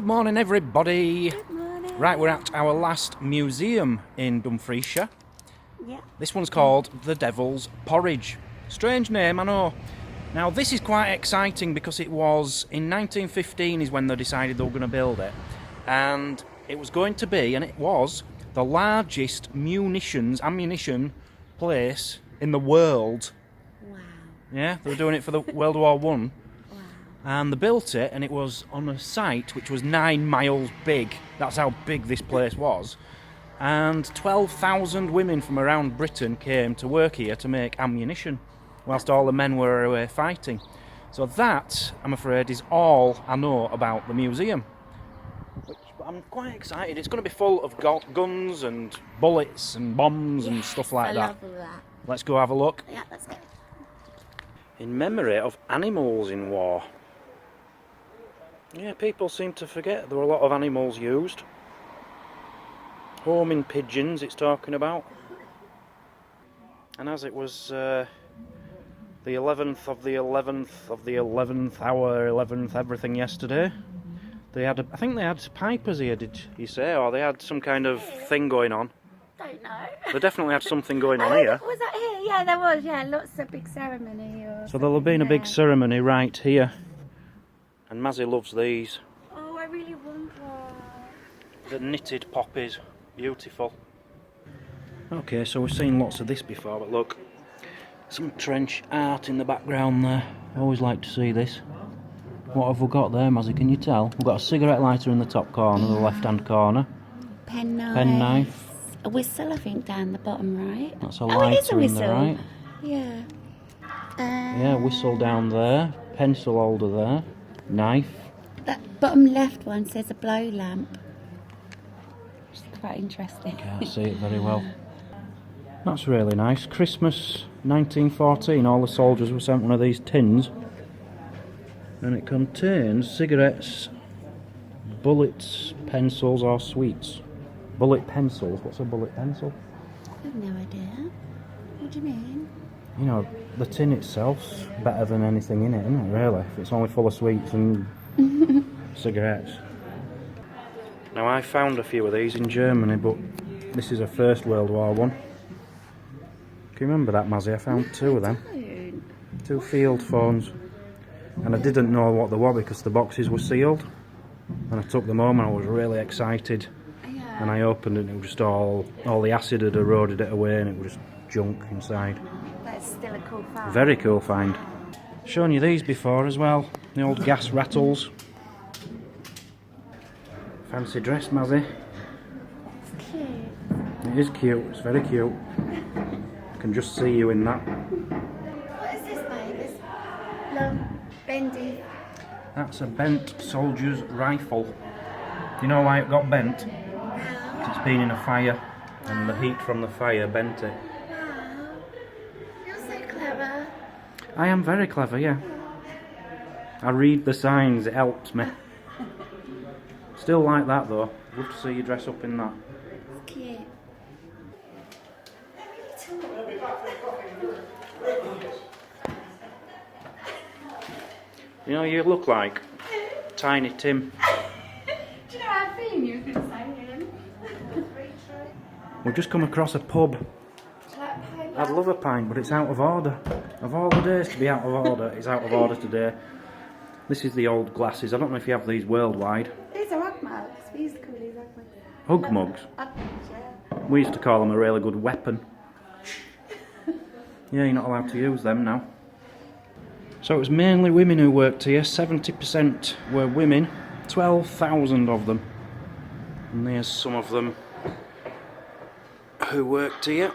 morning, everybody. Good morning. Right, we're at our last museum in Dumfriesshire. Yeah. This one's called the Devils Porridge. Strange name, I know. Now, this is quite exciting because it was in 1915 is when they decided they were going to build it. And it was going to be, and it was, the largest ammunition place in the world. Wow. Yeah, they were doing it for the World War I. Wow. And they built it, and it was on a site which was 9 miles big. That's how big this place was. And 12,000 women from around Britain came to work here to make ammunition, whilst all the men were away fighting. So that, I'm afraid, is all I know about the museum. Which I'm quite excited. It's going to be full of guns and bullets and bombs and stuff like that. I love all that. Let's go have a look. Yeah, let's go. In memory of animals in war. Yeah, people seem to forget there were a lot of animals used. Homing pigeons it's talking about. And as it was the 11th of the 11th of the 11th hour, 11th everything yesterday, they had, I think they had pipers here, did you say? Or they had some kind of thing going on. Don't know. They definitely had something going on here. Was that here? Yeah, there was. Yeah, lots of big ceremony. So there'll have been a big ceremony right here. And Mazzy loves these. Oh, I really want one. The knitted poppies. Beautiful. Okay, so we've seen lots of this before, but look. Some trench art in the background there. I always like to see this. What have we got there, Mazzy? Can you tell? We've got a cigarette lighter in the top corner, the left-hand corner. Penknife. Penknife. A whistle, I think, down the bottom right. That's a lighter in the right. Yeah. Yeah, whistle down there. Pencil holder there. Knife. That bottom left one says a blow lamp. It's quite interesting. Can't see it very well. That's really nice. Christmas 1914. All the soldiers were sent one of these tins. And it contains cigarettes, bullets, pencils or sweets. Bullet pencils. What's a bullet pencil? I have no idea. What do you mean? You know, the tin itself's better than anything in it, isn't it, really? If it's only full of sweets and cigarettes. Now, I found a few of these in Germany, but this is a First World War one. Can you remember that, Mazzy? I found two of them. Two field phones. And I didn't know what they were because the boxes were sealed. And I took them home and I was really excited. Yeah. And I opened it and it was just all the acid had eroded it away and it was just junk inside. That's still a cool find. Very cool find. Shown you these before as well. The old gas rattles. Fancy dress, Mazzy. It's cute. It is cute. It's very cute. I can just see you in that. What is this, mate? This long, bendy. That's a bent soldier's rifle. Do you know why it got bent? Wow. It's been in a fire and the heat from the fire bent it. Wow. You're so clever. I am very clever, yeah. I read the signs, it helps me. Still like that though. Love to see you dress up in that. It's cute. You know, you look like Tiny Tim. Do you know how I've been? You were going to say him. We've just come across a pub. I'd love a pint, but it's out of order. Of all the days to be out of order, it's out of order today. This is the old glasses. I don't know if you have these worldwide. These are hug mugs. We used to call these hug mugs. Hug mugs. Hug mugs, yeah. We used to call them a really good weapon. Yeah, you're not allowed to use them now. So it was mainly women who worked here. 70% were women. 12,000 of them. And there's some of them who worked here.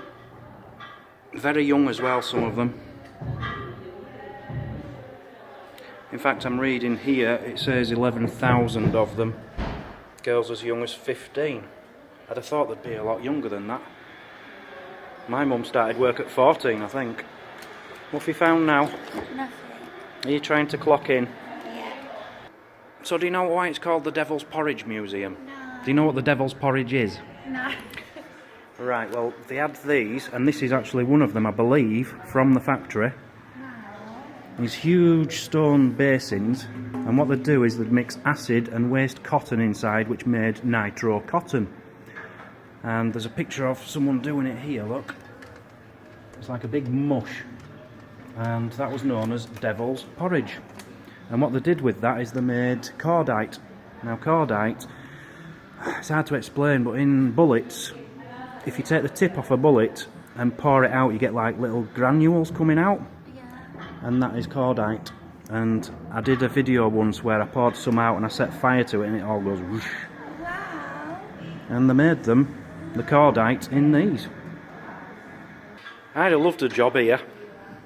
Very young as well, some of them. In fact, I'm reading here, it says 11,000 of them. Girls as young as 15. I'd have thought they'd be a lot younger than that. My mum started work at 14, I think. What have you found now? Nothing. Are you trying to clock in? Yeah. So do you know why it's called the Devils Porridge Museum? No. Do you know what the Devil's Porridge is? No. Right, well, they had these, and this is actually one of them, I believe, from the factory. No. these huge stone basins, and what they'd do is they'd mix acid and waste cotton inside, which made nitro cotton. And there's a picture of someone doing it here, look. It's like a big mush, and that was known as Devil's Porridge. And what they did with that is they made cordite. Now cordite, it's hard to explain, but in bullets, if you take the tip off a bullet and pour it out, you get like little granules coming out. And that is cordite. And I did a video once where I poured some out and I set fire to it and it all goes whoosh. Wow. And they made them, the cordite, in these. I'd have loved a job here.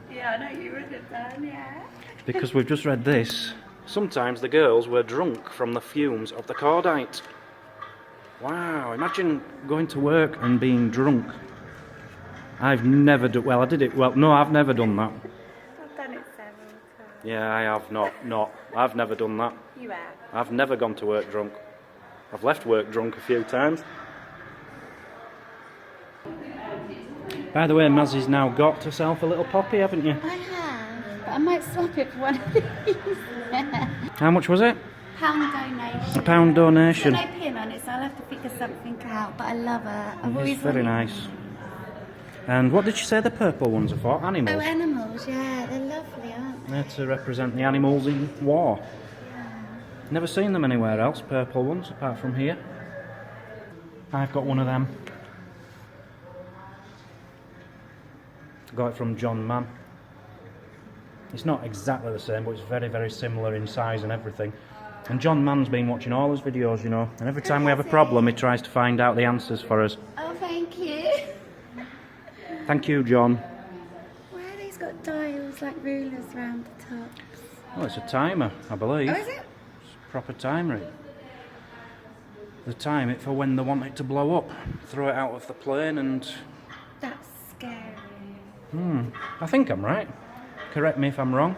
Yeah, I know you would have done, yeah. Because we've just read this. Sometimes the girls were drunk from the fumes of the cordite. Wow, imagine going to work and being drunk. I've never done, well I did it, well no I've never done that. I've done it several times. Yeah, I have not. I've never done that. You have? I've never gone to work drunk. I've left work drunk a few times. By the way, Mazzy's now got herself a little poppy, haven't you? I have, but I might swap it for one of these. How much was it? Pound donation. A £1 donation. There's no pin on it, so I'll have to figure something out, but I love her. I've It's always very wanted- nice. And what did you say the purple ones are for? Oh, Animals? animals, yeah, they're lovely, aren't they? They're to represent the animals in war. Never seen them anywhere else, purple ones, apart from here. I've got one of them. Got it from John Mann. It's not exactly the same, but it's very, very similar in size and everything. And John Mann's been watching all his videos, you know, and every time we have a problem, he tries to find out the answers for us. Oh, thank you. Thank you, John. Why are these got dials like rulers round the tops? Oh, it's a timer, I believe. Oh, is it? It's a proper timer. They time it for when they want it to blow up. Throw it out of the plane and... That's scary. I think I'm right. Correct me if I'm wrong.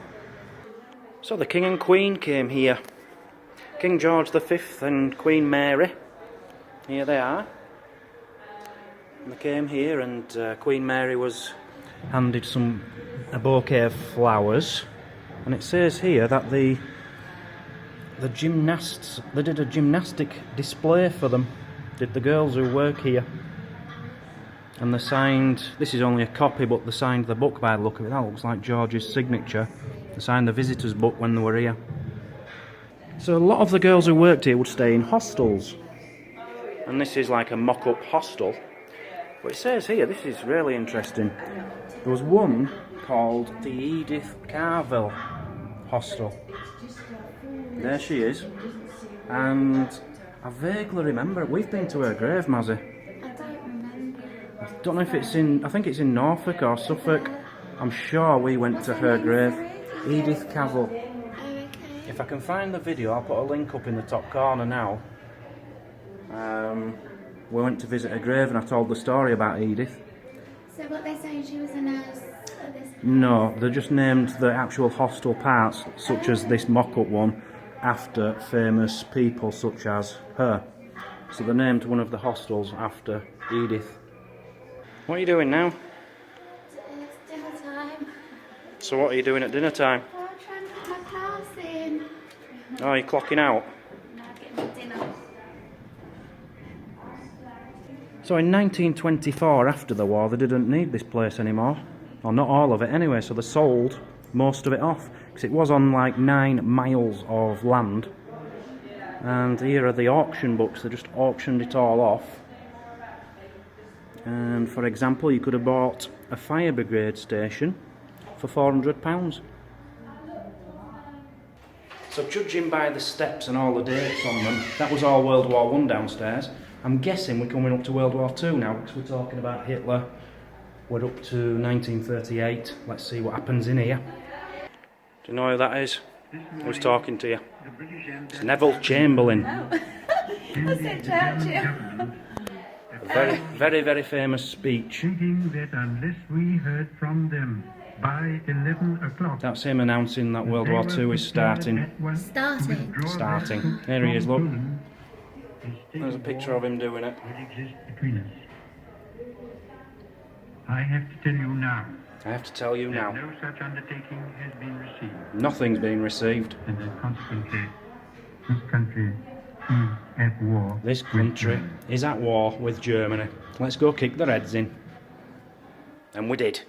So the King and Queen came here. King George V and Queen Mary. Here they are. And they came here and Queen Mary was handed a bouquet of flowers. And it says here that the gymnasts, they did a gymnastic display for them. Did the girls who work here. And they signed, this is only a copy, but they signed the book by the look of it. That looks like George's signature. They signed the visitors' book when they were here. So a lot of the girls who worked here would stay in hostels. And this is like a mock-up hostel. But it says here, this is really interesting. There was one called the Edith Carville Hostel. There she is. And I vaguely remember it. We've been to her grave, Mazzy. I don't remember. I don't know if it's in, I think it's in Norfolk or Suffolk. I'm sure we went to her grave. Edith Cavell. Oh, okay. If I can find the video, I'll put a link up in the top corner now. We went to visit her grave and I told the story about Edith. So what they're saying, she was a nurse at this... No, they just named the actual hostel parts, such as this mock-up one, after famous people such as her. So they named one of the hostels after Edith. What are you doing now? It's dinner time. So what are you doing at dinner time? Oh, I'm trying to put my pass in. Oh, you're clocking out. Now get my dinner. So in 1924, after the war, they didn't need this place anymore. Or not all of it anyway, so they sold most of it off. Because it was on like 9 miles of land. And here are the auction books, they just auctioned it all off. And for example, you could have bought a fire brigade station for £400. So judging by the steps and all the dates on them, that was all World War I downstairs. I'm guessing we're coming up to World War II now, because we're talking about Hitler. We're up to 1938. Let's see what happens in here. Do you know who that is? Who's talking to you? It's Neville Chamberlain. I said Churchill. A very, very, very famous speech. Thinking that unless we heard from them by 11 o'clock... That's him announcing that World War II is starting. Starting. There he is, look. There's a picture of him doing it. Between us. I have to tell you now. I have to tell you that now, no such undertaking has been received, nothing's been received. and that consequently this country is at war. This with country Germany. is at war with Germany. Let's go kick their heads in. And we did.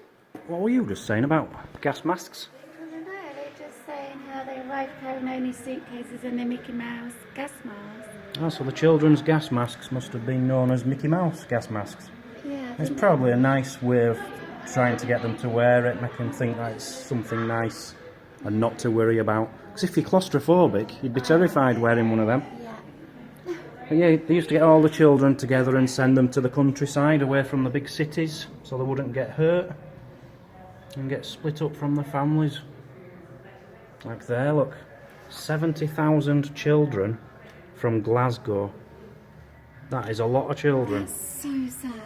What were you just saying about gas masks? I don't know, they're just saying how they arrived carrying only suitcases and the Mickey Mouse gas mask. Oh, so the children's gas masks must have been known as Mickey Mouse gas masks. Yeah. It's probably a nice way of trying to get them to wear it, make them think that it's something nice and not to worry about. Because if you're claustrophobic, you'd be terrified wearing one of them. Yeah. But yeah, they used to get all the children together and send them to the countryside away from the big cities so they wouldn't get hurt and get split up from their families. Like there, look. 70,000 children from Glasgow. That is a lot of children. So sad.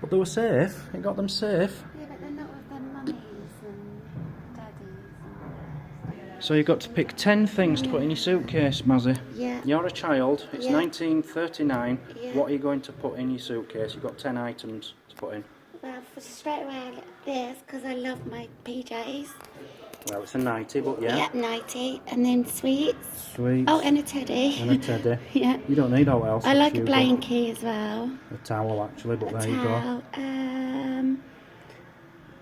But they were safe. It got them safe. Yeah, but they're not with their mummies and daddies. So you've got to pick 10 things to put in your suitcase, Mazzy. Yeah. You're a child. It's Yeah. 1939. Yeah. What are you going to put in your suitcase? You've got 10 items to put in. Well, for straight away I like this because I love my PJs. Well, it's a 90, but yeah. Yeah, 90. And then sweets. Sweets. Oh, and a teddy. And a teddy. Yeah. You don't need all else. I like a you've blankie as well. got a towel, actually, but A there you go. towel.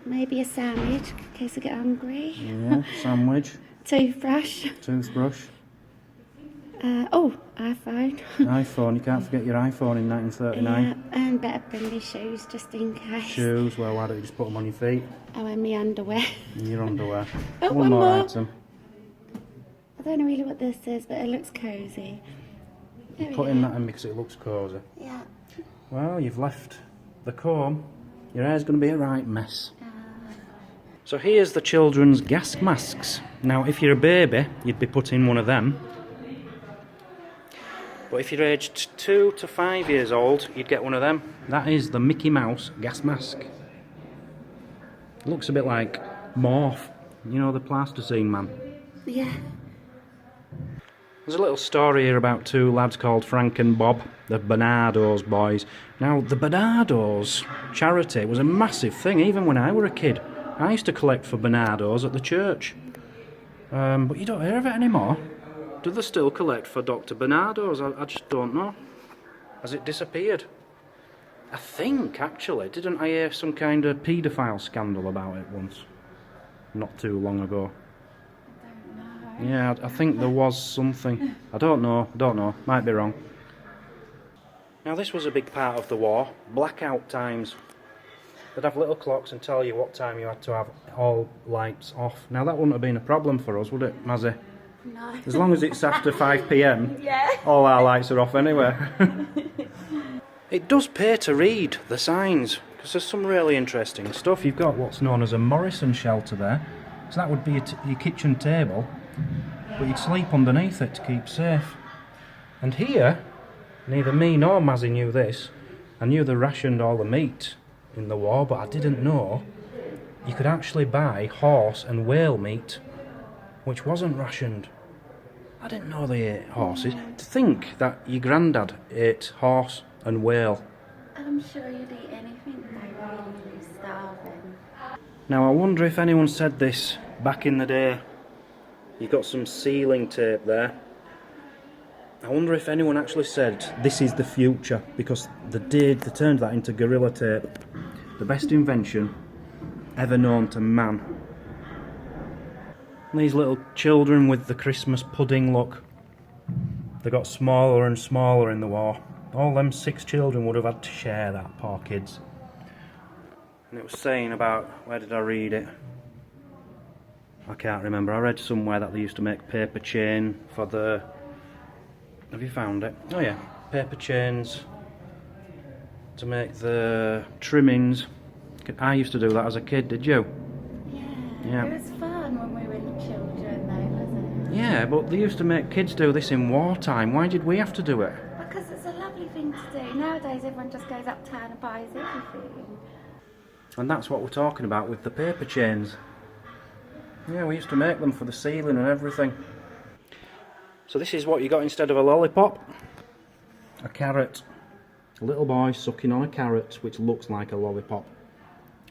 Maybe a sandwich in case I get hungry. Yeah, sandwich, Toothbrush. toothbrush, iPhone. iPhone. You can't forget your iPhone in 1939. Yeah, and better bring me shoes just in case. Shoes, well, why don't you just put them on your feet? Oh, and my underwear. And your underwear. Oh, One one more more. item. I don't know really what this is, but it looks cosy. There we Putting go. that in because it looks cosy. Yeah. Well, you've left the comb. Your hair's going to be a right mess. So here's the children's gas masks. Now, if you're a baby, you'd be putting one of them. But if you're aged 2 to 5 years old, you'd get one of them. That is the Mickey Mouse gas mask. It looks a bit like Morph, you know, the plasticine man. Yeah. There's a little story here about two lads called Frank and Bob, the Bernardo's boys. Now, the Bernardo's charity was a massive thing, even when I were a kid. I used to collect for Bernardo's at the church. But you don't hear of it anymore. Do they still collect for Dr. Bernardo's? I just don't know. Has it disappeared? I think, actually, didn't I hear some kind of paedophile scandal about it once? Not too long ago. Yeah, I think there was something. I don't know, might be wrong. Now this was a big part of the war, blackout times. They'd have little clocks and tell you what time you had to have all lights off. Now that wouldn't have been a problem for us, would it, Mazzy? No. As long as it's after 5 PM, Yeah. all our lights are off anyway. It does pay to read the signs, because there's some really interesting stuff. You've got what's known as a Morrison shelter there. So that would be your kitchen table, but you'd sleep underneath it to keep safe. And here, neither me nor Mazzy knew this. I knew they rationed all the meat in the war, but I didn't know you could actually buy horse and whale meat, which wasn't rationed. I didn't know they ate horses. To think that your granddad ate horse and whale. I'm sure you'd eat anything by really starving. Now I wonder if anyone said this back in the day. You've got some sealing tape there. I wonder if anyone actually said this is the future, because they turned that into gorilla tape. The best invention ever known to man. And these little children with the Christmas pudding look. They got smaller and smaller in the war. All them 6 children would have had to share that, poor kids. And it was saying about, where did I read it? I can't remember. I read somewhere that they used to make paper chain for the... Have you found it? Oh yeah, paper chains to make the trimmings. I used to do that as a kid, did you? Yeah. It was fun when we were children though, wasn't it? Yeah, but they used to make kids do this in wartime. Why did we have to do it? Because it's a lovely thing to do. Nowadays everyone just goes uptown and buys everything. And that's what we're talking about with the paper chains. Yeah, we used to make them for the ceiling and everything. So this is what you got instead of a lollipop. A carrot. A little boy sucking on a carrot which looks like a lollipop.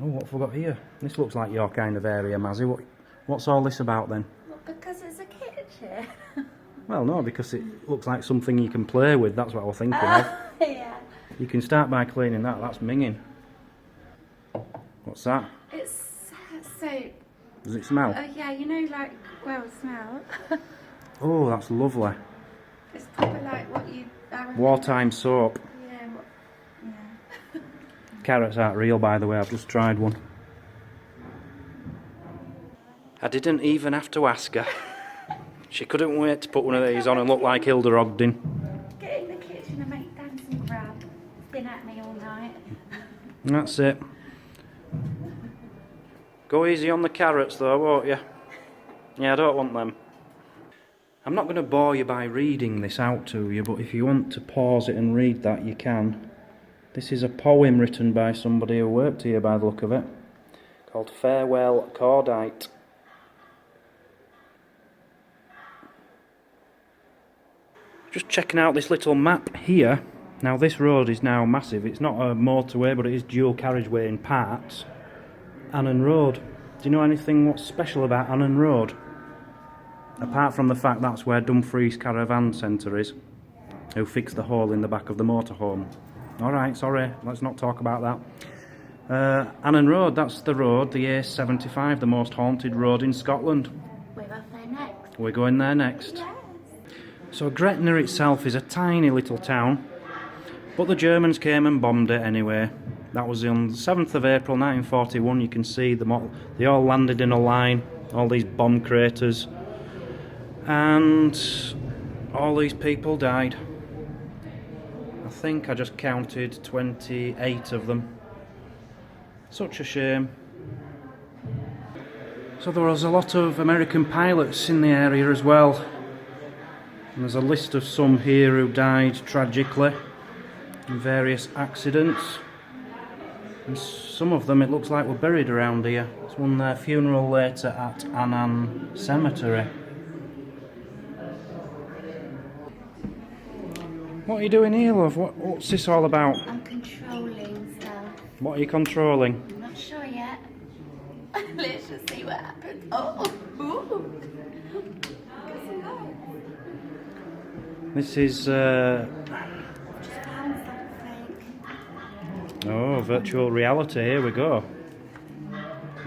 Oh, what have we got here? This looks like your kind of area, Mazzy. What's all this about then? Well, because it's a kitchen. Well, no, because it looks like something you can play with. That's what I was thinking of. Yeah. You can start by cleaning that. That's minging. What's that? It's soap. Does it smell? Oh yeah, you know, like, well, smell. Oh, that's lovely. It's proper like what you... Wartime soap. Yeah, yeah. Carrots aren't real, by the way. I've just tried one. I didn't even have to ask her. She couldn't wait to put one of these on and look like Hilda Ogden. Get in the kitchen and make Dan some grub. It's been at me all night. That's it. Go easy on the carrots though, won't you? Yeah, I don't want them. I'm not going to bore you by reading this out to you, but if you want to pause it and read that, you can. This is a poem written by somebody who worked here by the look of it, called Farewell Cordite. Just checking out this little map here. Now this road is now massive. It's not a motorway, but it is dual carriageway in parts. Annan Road. Do you know anything what's special about Annan Road? Apart from the fact that's where Dumfries Caravan Centre is, who fixed the hole in the back of the motorhome. Alright, sorry, let's not talk about that. Annan Road, that's the road, the A75, the most haunted road in Scotland. We're off there next. We're going there next. Yes. So Gretna itself is a tiny little town, but the Germans came and bombed it anyway. That was on the 7th of April 1941. You can see them they all landed in a line, all these bomb craters, and all these people died. I think I just counted 28 of them. Such a shame. So there was a lot of American pilots in the area as well. And there's a list of some here who died tragically in various accidents. And some of them, it looks like, were buried around here. There's one their funeral later at Annan Cemetery. What are you doing here, love? What's this all about? I'm controlling stuff. What are you controlling? I'm not sure yet. Let's just see what happens. Oh, ooh. This is, Just found something. oh, virtual reality. Here we go.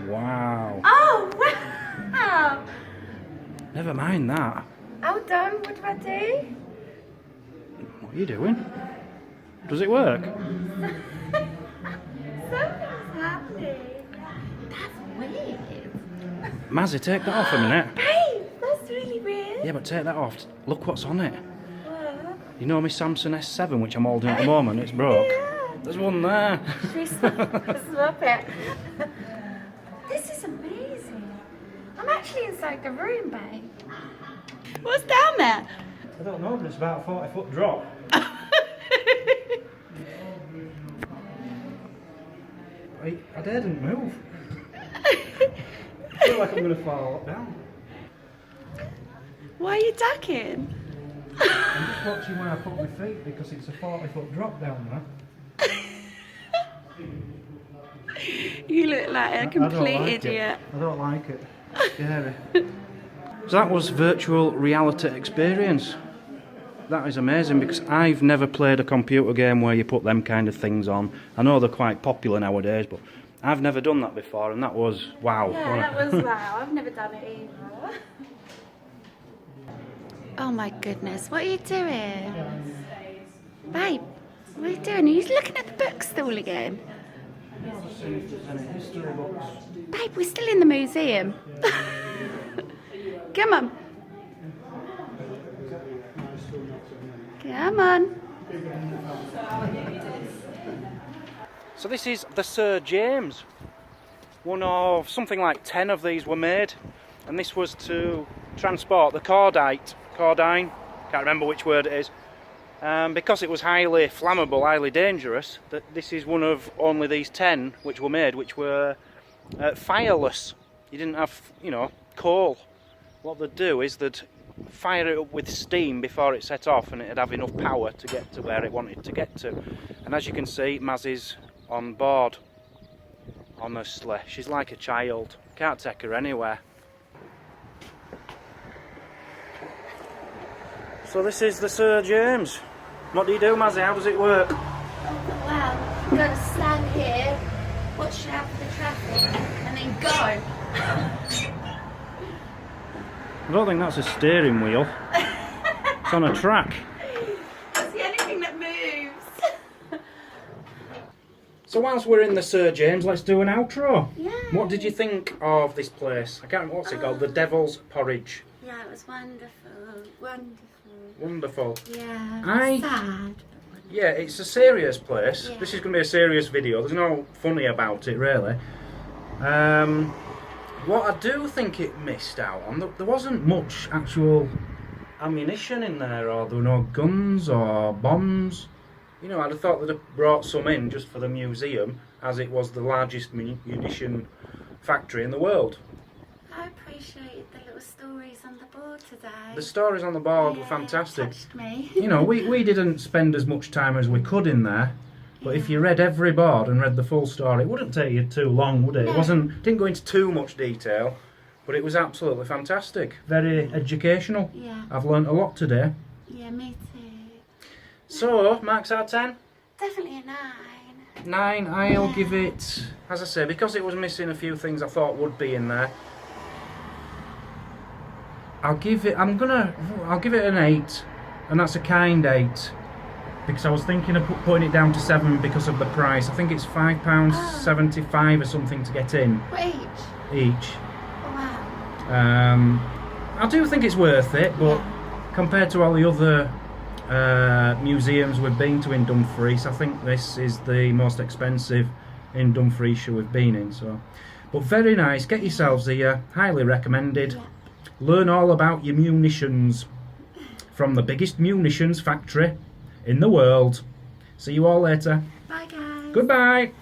Wow. Oh, wow! Never mind that. Well done. What do I do? What are you doing? Does it work? Something's happening. That's weird. Mazzy, take that off a minute. Babe, that's really weird. Yeah, but take that off. Look what's on it. What? You know my Samsung S7, which I'm holding at the moment? It's broke. Yeah. There's one there. Should we swap it? This is amazing. I'm actually inside the room, babe. What's down there? I don't know, but it's about a 40-foot drop. I daren't move. I feel like I'm going to fall down. Why are you ducking? I'm just watching where I put my feet because it's a 40-foot drop down there. You look like a complete idiot. I don't like it. It's scary. So that was virtual reality experience. That is amazing because I've never played a computer game where you put them kind of things on. I know they're quite popular nowadays, but I've never done that before, and that was wow. Yeah, that was wow. I've never done it either. Oh my goodness, what are you doing? Babe, what are you doing? Are you looking at the bookstall again? Babe, we're still in the museum. Come on. Come on. So this is the Sir James. One of something like 10 of these were made, and this was to transport the cordine, can't remember which word it is, because it was highly flammable, highly dangerous. That this is one of only these 10 which were made, which were fireless. You didn't have, coal. What they'd do is they'd fire it up with steam before it set off, and it'd have enough power to get to where it wanted to get to. And as you can see, Mazzy's on board. Honestly, she's like a child. Can't take her anywhere. So this is the Sir James. What do you do, Mazzy? How does it work? Well, you've got to stand here, watch out for the traffic, and then go. I don't think that's a steering wheel. It's on a track. It's the only thing that moves. So whilst we're in the Sir James, let's do an outro. Yeah. What did you think of this place? I can't remember what's it called. The Devil's Porridge. Yeah, it was wonderful. Wonderful. Wonderful. Yeah. Sad. Yeah, it's a serious place. Yeah. This is going to be a serious video. There's no funny about it, really. What I do think it missed out on, there wasn't much actual ammunition in there, or there were no guns or bombs. You know, I'd have thought they'd have brought some in just for the museum, as it was the largest munition factory in the world. I appreciate the little stories on the board today. The stories on the board were Yeah, fantastic. touched me. You know, we didn't spend as much time as we could in there, but if you read every board and read the full story, it wouldn't take you too long, would it? No. It didn't go into too much detail, but it was absolutely fantastic. Very educational. Yeah. I've learnt a lot today. Yeah, me too. So, marks out 10? Definitely a 9. 9, I'll give it, as I say, because it was missing a few things I thought would be in there. I'll give it an 8, and that's a kind 8, because I was thinking of putting it down to 7 because of the price. I think it's £5.75 or something to get in For each? each. Oh, wow. I do think it's worth it, but Yeah. compared to all the other museums we've been to in Dumfries, I think this is the most expensive in Dumfriesshire we've been in. So, but very nice. Get yourselves here. Highly recommended. Yeah. Learn all about your munitions from the biggest munitions factory in the world. See you all later. Bye, guys. Goodbye.